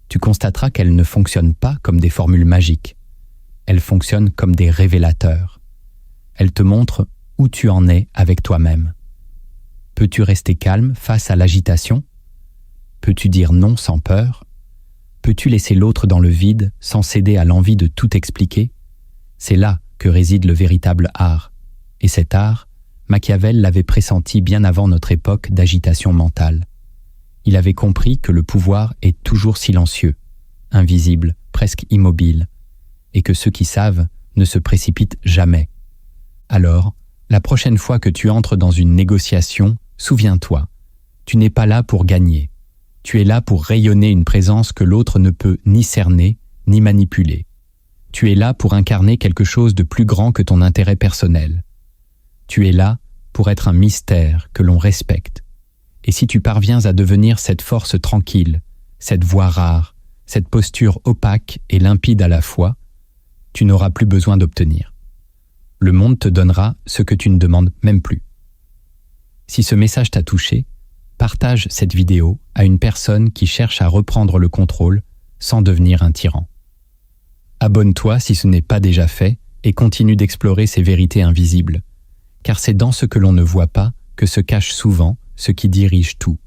tu constateras qu'elles ne fonctionnent pas comme des formules magiques. Elles fonctionnent comme des révélateurs. Elles te montrent où tu en es avec toi-même. Peux-tu rester calme face à l'agitation? Peux-tu dire non sans peur? Peux-tu laisser l'autre dans le vide sans céder à l'envie de tout expliquer? C'est là que réside le véritable art. Et cet art, Machiavel l'avait pressenti bien avant notre époque d'agitation mentale. Il avait compris que le pouvoir est toujours silencieux, invisible, presque immobile, et que ceux qui savent ne se précipitent jamais. Alors, la prochaine fois que tu entres dans une négociation, souviens-toi, tu n'es pas là pour gagner. Tu es là pour rayonner une présence que l'autre ne peut ni cerner, ni manipuler. Tu es là pour incarner quelque chose de plus grand que ton intérêt personnel. Tu es là pour être un mystère que l'on respecte. Et si tu parviens à devenir cette force tranquille, cette voix rare, cette posture opaque et limpide à la fois, tu n'auras plus besoin d'obtenir. Le monde te donnera ce que tu ne demandes même plus. Si ce message t'a touché, partage cette vidéo à une personne qui cherche à reprendre le contrôle sans devenir un tyran. Abonne-toi si ce n'est pas déjà fait et continue d'explorer ces vérités invisibles, car c'est dans ce que l'on ne voit pas que se cache souvent ce qui dirige tout.